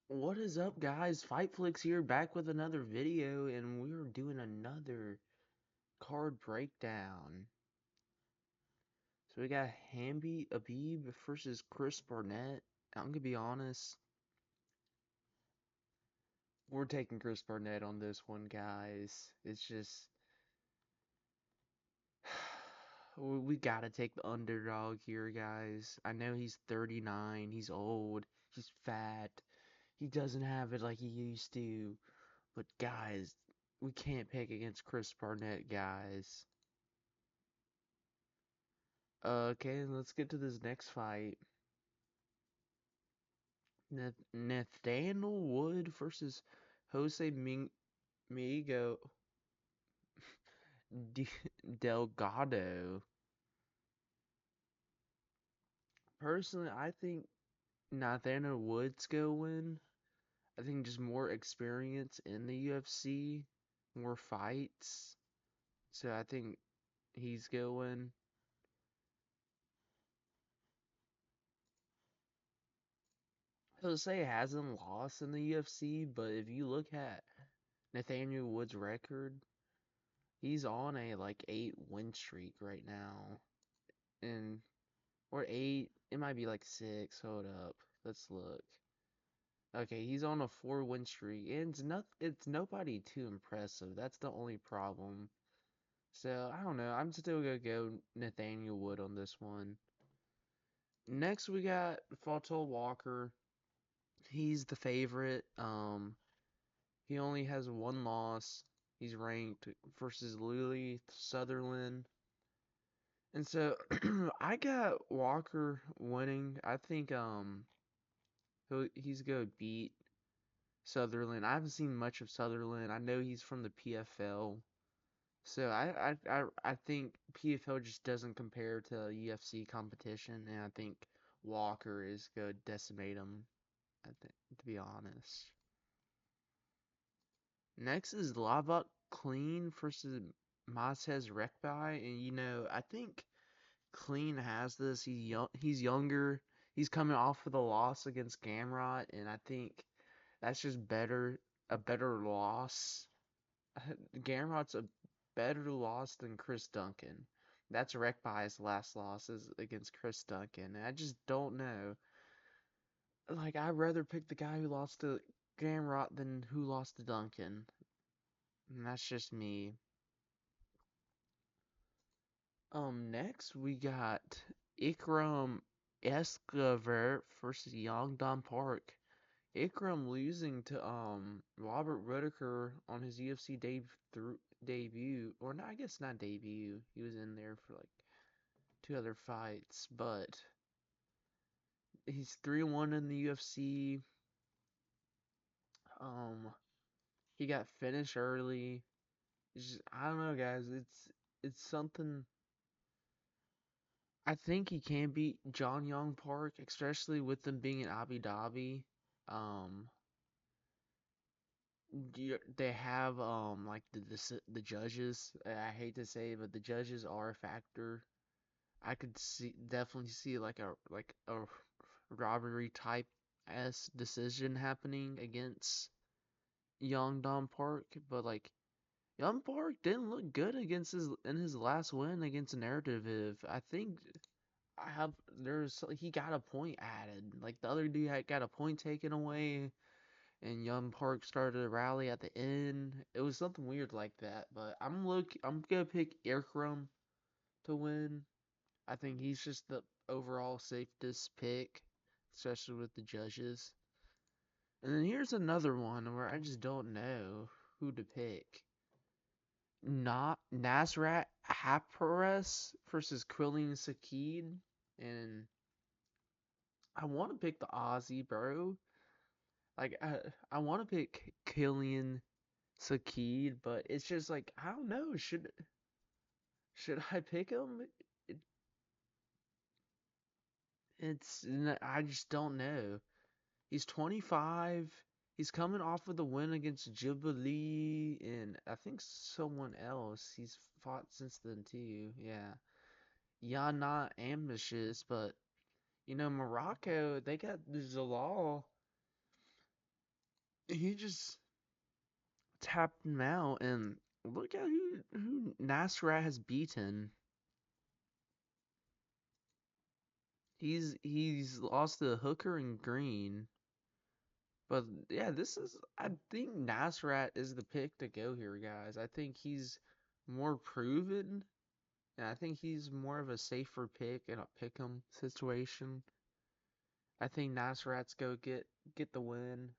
What is up, guys? Fightflix here, back with another video, and we're doing another card breakdown. So we got Hamby Abib versus Chris Barnett. I'm gonna be honest, we're taking Chris Barnett on this one, guys. It's just we gotta take the underdog here, guys. I know he's 39, he's old, he's fat, he doesn't have it like he used to. But guys, we can't pick against Chris Barnett, guys. Okay, let's get to this next fight. Nathaniel Wood versus Jose Miguel D Delgado. Personally, I think Nathaniel Wood's gonna win. I think just more experience in the UFC, more fights. So I think he's gonna win. Jose hasn't lost in the UFC, but if you look at Nathaniel Wood's record, he's on a like 8 win streak right now. And or 8, it might be like 6. Hold up. Let's look. Okay, he's on a 4 win streak. And it's nobody too impressive. That's the only problem. So I don't know. I'm still gonna go Nathaniel Wood on this one. Next we got Fatal Walker. He's the favorite. He only has 1 loss. He's ranked versus Lily Sutherland. And so I got Walker winning. I think he's gonna beat Sutherland. I haven't seen much of Sutherland. I know he's from the PFL. So I think PFL just doesn't compare to UFC competition, and I think Walker is gonna decimate him, I think, to be honest. Next is Lavak Clean versus Mazhez Rekbai, and I think Clean has this. He's younger. He's coming off of the loss against Gamrot, and I think that's just a better loss. Gamrot's a better loss than Chris Duncan. That's Rekbai's last loss is against Chris Duncan. And I just don't know. Like, I'd rather pick the guy who lost to Gamrot than who lost to Duncan. And that's just me. Next we got Ikram Escobar versus Yongdon Park. Ikram losing to Robert Whitaker on his UFC debut, or not, I guess not debut. He was in there for like 2 other fights, but he's 3-1 in the UFC. Um, he got finished early. I don't know, guys. It's something. I think he can beat John Young Park, especially with them being in Abu Dhabi. Um, they have like the judges. I hate to say it, but the judges are a factor. I could definitely see like a robbery type s decision happening against Young Dom Park, but like Young Park didn't look good against his last win against Narrative. I think I have there's he got a point added. Like the other dude had got a point taken away, and Young Park started to rally at the end. It was something weird like that. But I'm gonna pick Aircrum to win. I think he's just the overall safest pick, especially with the judges. And then here's another one where I just don't know who to pick. Not Nasrat Hapares versus Quillian Sakid, and I want to pick the Aussie, bro. Like I want to pick Killian Sakid, but it's just like I don't know. Should I pick him? It, I just don't know. He's 25. He's coming off of the win against Jubilee and I think someone else. He's fought since then too. Yeah. Yeah, not ambitious, but Morocco, they got Jalal. he just tapped him out, and look at who Nasrat has beaten. He's lost to Hooker and Green. But yeah, this is I think Nasrat is the pick to go here, guys. I think he's more proven, and I think he's more of a safer pick in a pick 'em situation. I think Nasrat's get the win.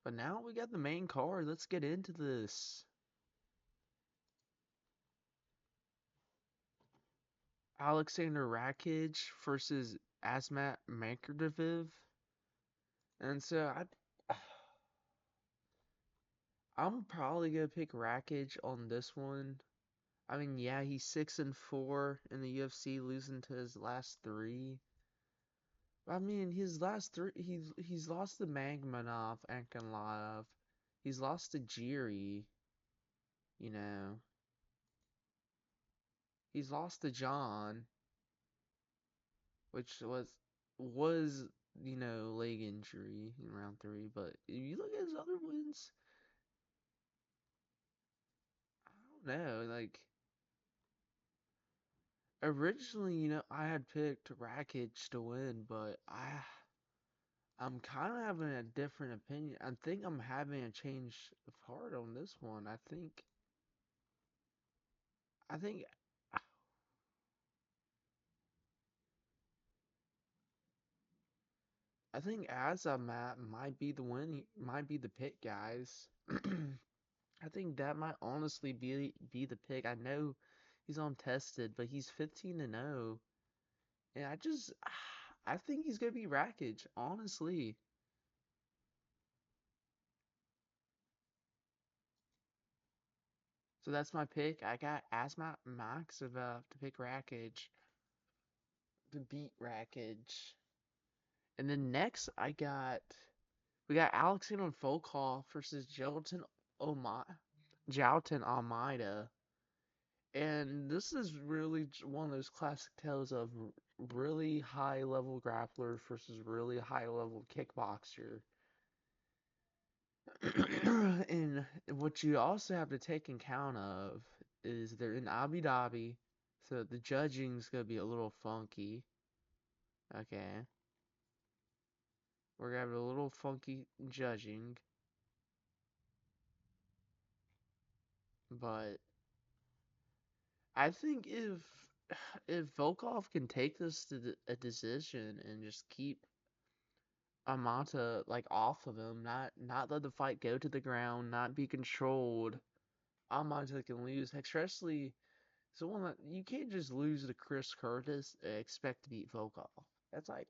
But now we got the main card. Let's get into this. Alexander Rakic versus Asmat Mankardiv. And so I'm probably gonna pick Rakic on this one. I mean, yeah, he's 6-4 in the UFC, losing to his last three. I mean, his last three, he's lost to Magmanov, Ankalaev. He's lost to Jiri, you know. He's lost to John, which was leg injury in round three. But if you look at his other wins, I don't know. Like originally, I had picked Rakic to win, but I'm kind of having a different opinion. I think I'm having a change of heart on this one. I think, I think as I'm at might be the win, might be the pick, guys. I think that might honestly be the pick. I know he's untested, but he's 15-0, and I think he's gonna be Rakic, honestly. So that's my pick. I got Asmat Maximov to pick Rakic to beat Rakic. And then next, we got Alexander Volkov versus Jalton Almeida, and this is really one of those classic tales of really high level grappler versus really high level kickboxer. And what you also have to take in count of is they're in Abu Dhabi, so the judging's gonna be a little funky. Okay, we're gonna have a little funky judging, but I think if Volkov can take this to a decision and just keep Amata like off of him, not let the fight go to the ground, not be controlled, Amata can lose. Especially someone that you can't just lose to Chris Curtis and expect to beat Volkov. That's like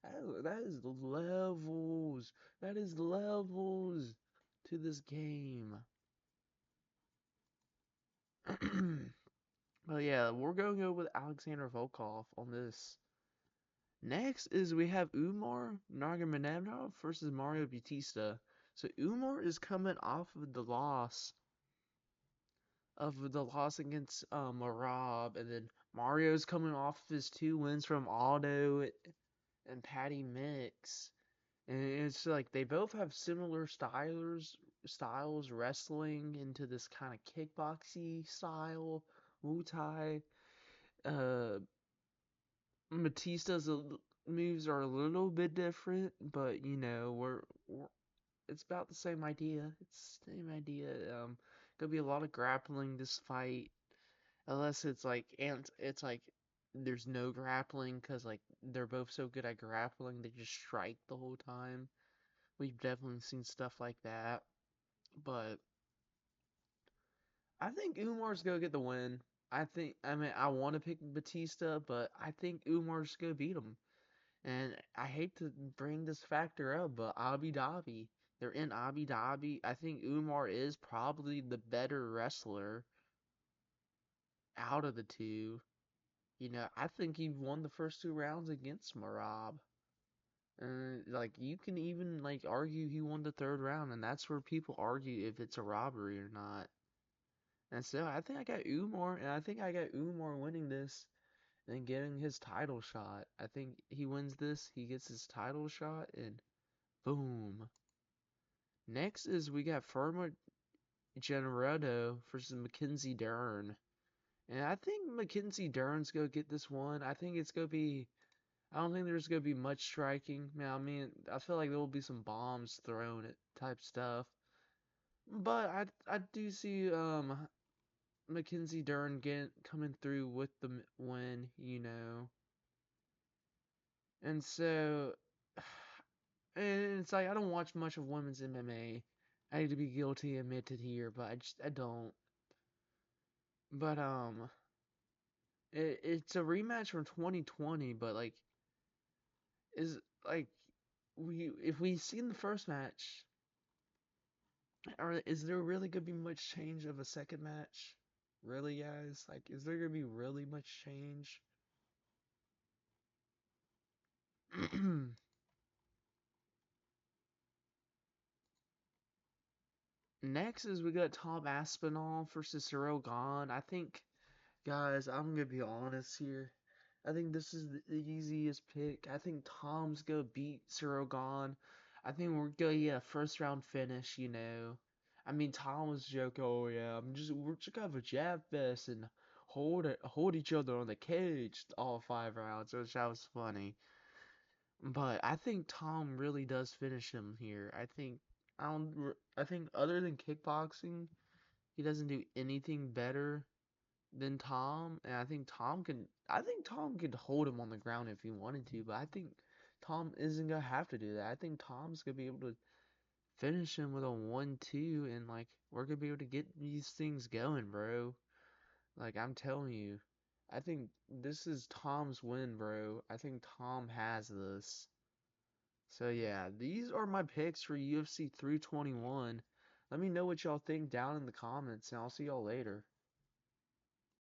that is levels. That is levels to this game. But yeah, we're going to go with Alexander Volkov on this. Next is we have Umar Nurmagomedov versus Mario Bautista. So Umar is coming off of the loss against Marab, and then Mario's coming off of his two wins from Aldo and Patty Mix. And it's like they both have similar styles wrestling into this kind of kickboxy style, Muay Thai. Uh, Batista's moves are a little bit different, but we're it's about the same idea. It's the same idea. Gonna be a lot of grappling this fight, unless it's like there's no grappling because like they're both so good at grappling they just strike the whole time. We've definitely seen stuff like that, but I think Umar's gonna get the win. I want to pick Batista, but I think Umar's gonna beat him. And I hate to bring this factor up, but Abu Dhabi. They're in Abu Dhabi. I think Umar is probably the better wrestler out of the two. I think he won the first two rounds against Marab. Like you can even like argue he won the third round, and that's where people argue if it's a robbery or not. And so I think I got Umar, and I think I got Umar winning this and getting his title shot. I think he wins this, he gets his title shot, and Boom. Next is we got Firma Generado versus Mackenzie Dern. And I think Mackenzie Dern's gonna get this one. I think it's gonna be. I don't think there's gonna be much striking. I mean, I feel like there will be some bombs thrown at type stuff. But I do see Mackenzie Dern coming through with the win, you know. And so, and it's like I don't watch much of women's MMA. I need to be guilty admitted here, but I don't. But it's a rematch from 2020, but like is like we if we seen the first match, or is there really gonna be much change of a second match? Really, guys? Like, is there gonna be really much change? Next is we got Tom Aspinall versus Cyril Gahn. I think, guys, I'm gonna be honest here. I think this is the easiest pick. I think Tom's gonna beat Cyril Gahn. I think we're gonna get a first round finish, you know. I mean, Tom was joking, oh yeah, we're just gonna have a jab fest and hold each other on the cage all 5 rounds, which that was funny. But I think Tom really does finish him here. I think other than kickboxing, he doesn't do anything better than Tom, and I think Tom could hold him on the ground if he wanted to, but I think Tom isn't gonna have to do that. I think Tom's gonna be able to finish him with a 1-2, and like we're gonna be able to get these things going, bro. Like I'm telling you, I think this is Tom's win, bro. I think Tom has this. So yeah, these are my picks for UFC 321. Let me know what y'all think down in the comments, and I'll see y'all later.